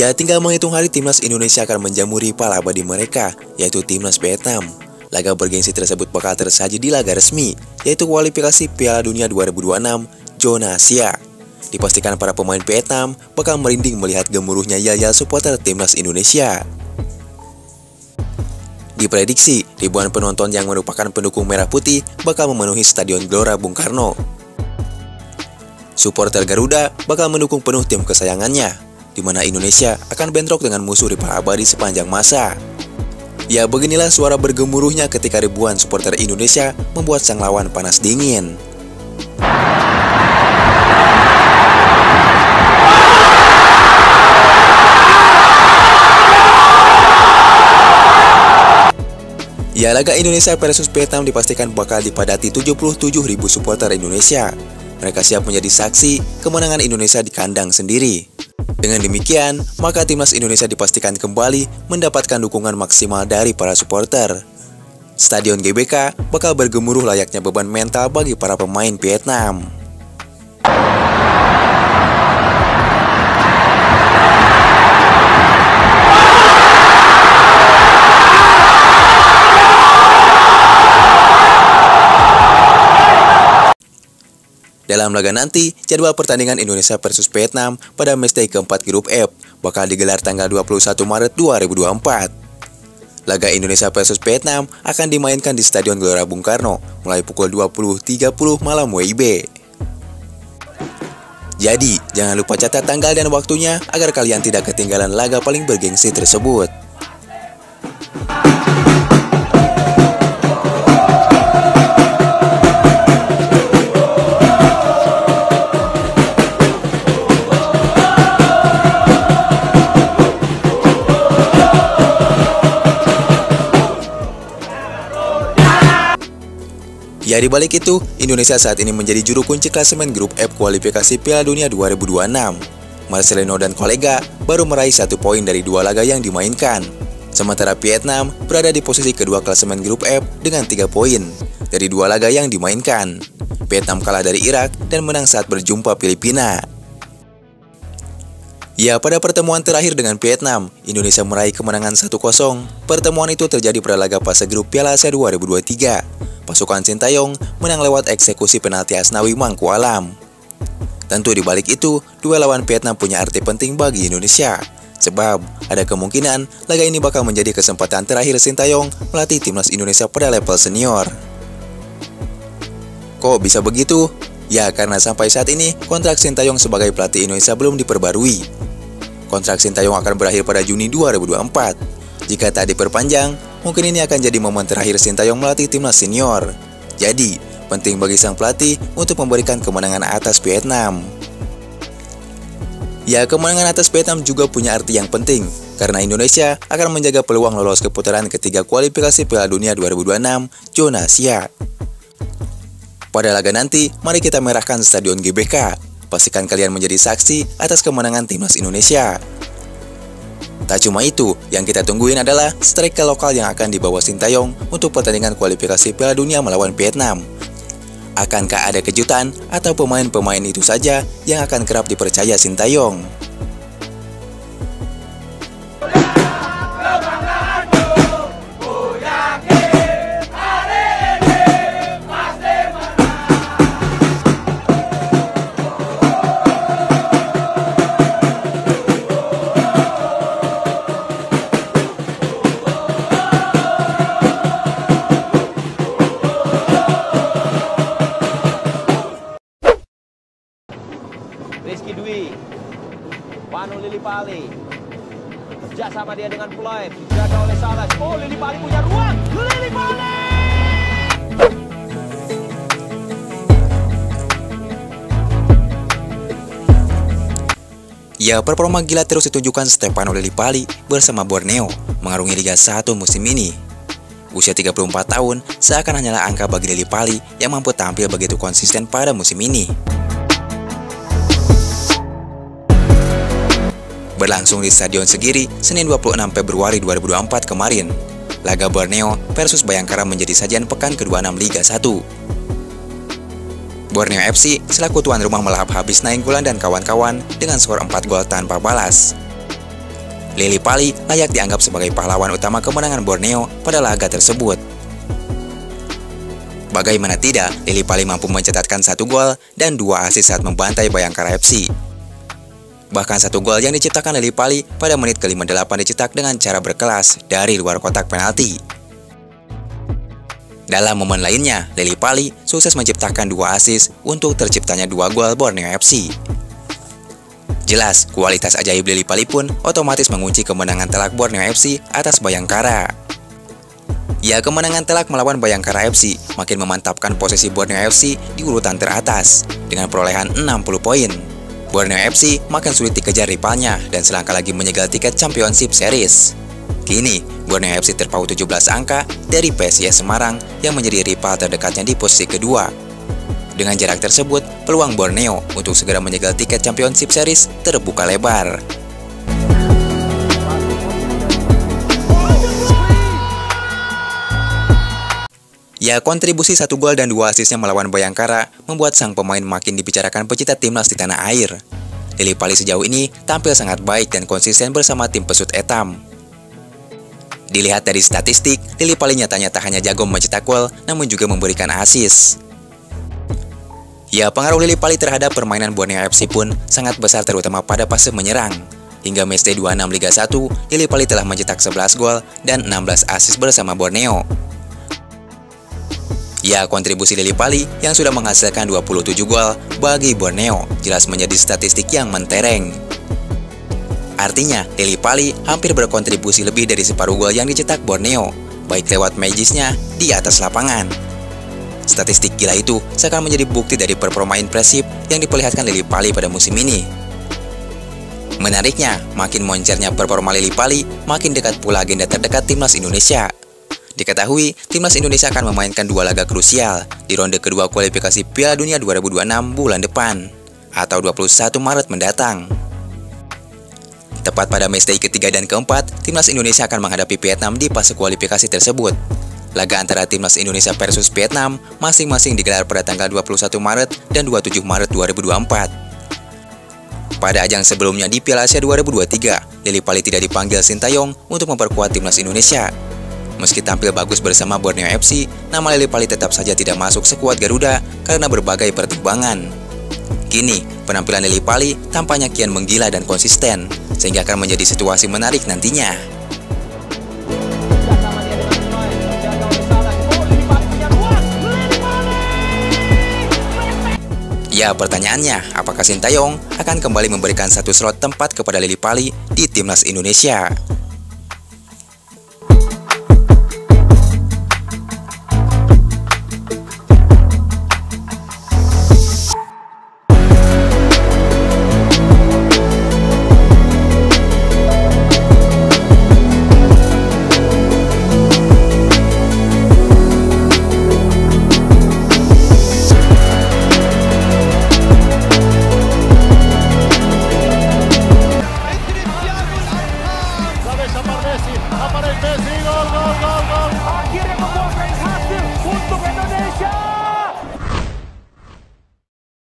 Ya, tinggal menghitung hari timnas Indonesia akan menjamu rival abadi mereka, yaitu timnas Vietnam. Laga bergengsi tersebut bakal tersaji di laga resmi, yaitu kualifikasi Piala Dunia 2026 zona Asia. Dipastikan para pemain Vietnam bakal merinding melihat gemuruhnya yel-yel supporter timnas Indonesia. Diprediksi, ribuan penonton yang merupakan pendukung merah putih bakal memenuhi Stadion Gelora Bung Karno. Supporter Garuda bakal mendukung penuh tim kesayangannya, di mana Indonesia akan bentrok dengan musuh rival abadi sepanjang masa. Ya, beginilah suara bergemuruhnya ketika ribuan supporter Indonesia membuat sang lawan panas dingin. Ya, laga Indonesia versus Vietnam dipastikan bakal dipadati 77.000 supporter Indonesia. Mereka siap menjadi saksi kemenangan Indonesia di kandang sendiri. Dengan demikian, maka timnas Indonesia dipastikan kembali mendapatkan dukungan maksimal dari para supporter. Stadion GBK bakal bergemuruh layaknya beban mental bagi para pemain Vietnam. Dalam laga nanti, jadwal pertandingan Indonesia versus Vietnam pada matchday keempat grup F bakal digelar tanggal 21 Maret 2024. Laga Indonesia versus Vietnam akan dimainkan di Stadion Gelora Bung Karno mulai pukul 20.30 malam WIB. Jadi, jangan lupa catat tanggal dan waktunya agar kalian tidak ketinggalan laga paling bergengsi tersebut. Ya, di balik itu, Indonesia saat ini menjadi juru kunci klasemen grup F kualifikasi Piala Dunia 2026. Marcelino dan kolega baru meraih 1 poin dari 2 laga yang dimainkan. Sementara Vietnam berada di posisi kedua klasemen grup F dengan 3 poin dari 2 laga yang dimainkan. Vietnam kalah dari Irak dan menang saat berjumpa Filipina. Ya, pada pertemuan terakhir dengan Vietnam, Indonesia meraih kemenangan 1-0. Pertemuan itu terjadi pada laga fase grup Piala Asia 2023. Pasukan Sintayong menang lewat eksekusi penalti Asnawi Mangku Alam. Tentu di balik itu, duel lawan Vietnam punya arti penting bagi Indonesia. Sebab, ada kemungkinan laga ini bakal menjadi kesempatan terakhir Sintayong melatih timnas Indonesia pada level senior. Kok bisa begitu? Ya, karena sampai saat ini, kontrak Sintayong sebagai pelatih Indonesia belum diperbarui. Kontrak Sintayong akan berakhir pada Juni 2024. Jika tak diperpanjang, mungkin ini akan jadi momen terakhir Sintayong melatih timnas senior. Jadi, penting bagi sang pelatih untuk memberikan kemenangan atas Vietnam. Ya, kemenangan atas Vietnam juga punya arti yang penting, karena Indonesia akan menjaga peluang lolos ke putaran ketiga kualifikasi Piala Dunia 2026 zona Asia. Pada laga nanti, mari kita merahkan Stadion GBK. Pastikan kalian menjadi saksi atas kemenangan timnas Indonesia. Tak cuma itu, yang kita tungguin adalah striker lokal yang akan dibawa Sintayong untuk pertandingan kualifikasi Piala Dunia melawan Vietnam. Akankah ada kejutan atau pemain-pemain itu saja yang akan kerap dipercaya Sintayong? Rizky Dwi, Vanu Lillipali, kerja sama dia dengan Floyd, dijaga oleh Salas. Oh, Lillipali punya ruang, Lillipali! Ya, performa gila terus ditunjukkan Stefano Lillipali bersama Borneo mengarungi Liga 1 musim ini. Usia 34 tahun seakan hanyalah angka bagi Lillipali yang mampu tampil begitu konsisten pada musim ini. Berlangsung di Stadion Segiri, Senin 26 Februari 2024 kemarin. Laga Borneo versus Bayangkara menjadi sajian pekan ke-26 Liga 1. Borneo FC selaku tuan rumah melahap habis nainggolan dan kawan-kawan dengan skor 4 gol tanpa balas. Lily Pali layak dianggap sebagai pahlawan utama kemenangan Borneo pada laga tersebut. Bagaimana tidak, Lily Pali mampu mencetakkan 1 gol dan 2 assist saat membantai Bayangkara FC. Bahkan 1 gol yang diciptakan Lily Pali pada menit ke-58 dicetak dengan cara berkelas dari luar kotak penalti. Dalam momen lainnya, Lily Pali sukses menciptakan 2 assist untuk terciptanya 2 gol Borneo FC. Jelas, kualitas ajaib Lily Pali pun otomatis mengunci kemenangan telak Borneo FC atas Bayangkara. Ya, kemenangan telak melawan Bayangkara FC makin memantapkan posisi Borneo FC di urutan teratas dengan perolehan 60 poin. Borneo FC makin sulit dikejar rivalnya dan selangkah lagi menyegel tiket Championship Series. Kini, Borneo FC terpaut 17 angka dari PSIS Semarang yang menjadi rival terdekatnya di posisi kedua. Dengan jarak tersebut, peluang Borneo untuk segera menyegel tiket Championship Series terbuka lebar. Ya, kontribusi 1 gol dan 2 asisnya melawan Bayangkara membuat sang pemain makin dibicarakan pecinta timnas di tanah air. Lily Pali sejauh ini tampil sangat baik dan konsisten bersama tim pesut Etam. Dilihat dari statistik, Lily Pali nyatanya tak hanya jago mencetak gol, namun juga memberikan asis. Ya, pengaruh Lily Pali terhadap permainan Borneo FC pun sangat besar, terutama pada fase menyerang. Hingga matchday 26 Liga 1, Lily Pali telah mencetak 11 gol dan 16 asis bersama Borneo. Ya, kontribusi Lily Pali yang sudah menghasilkan 27 gol bagi Borneo jelas menjadi statistik yang mentereng. Artinya, Lily Pali hampir berkontribusi lebih dari separuh gol yang dicetak Borneo, baik lewat magisnya di atas lapangan. Statistik gila itu seakan menjadi bukti dari performa impresif yang diperlihatkan Lily Pali pada musim ini. Menariknya, makin moncernya performa Lily Pali, makin dekat pula agenda terdekat timnas Indonesia. Diketahui, timnas Indonesia akan memainkan 2 laga krusial di ronde kedua kualifikasi Piala Dunia 2026 bulan depan, atau 21 Maret mendatang. Tepat pada matchday ketiga dan keempat, timnas Indonesia akan menghadapi Vietnam di fase kualifikasi tersebut. Laga antara timnas Indonesia versus Vietnam masing-masing digelar pada tanggal 21 Maret dan 27 Maret 2024. Pada ajang sebelumnya di Piala Asia 2023, Lily Pali tidak dipanggil Sintayong untuk memperkuat timnas Indonesia. Meski tampil bagus bersama Borneo FC, nama Lily Pali tetap saja tidak masuk sekuat Garuda karena berbagai pertimbangan. Kini, penampilan Lily Pali tampaknya kian menggila dan konsisten, sehingga akan menjadi situasi menarik nantinya. Ya, pertanyaannya, apakah Sintayong akan kembali memberikan satu slot tempat kepada Lily Pali di timnas Indonesia?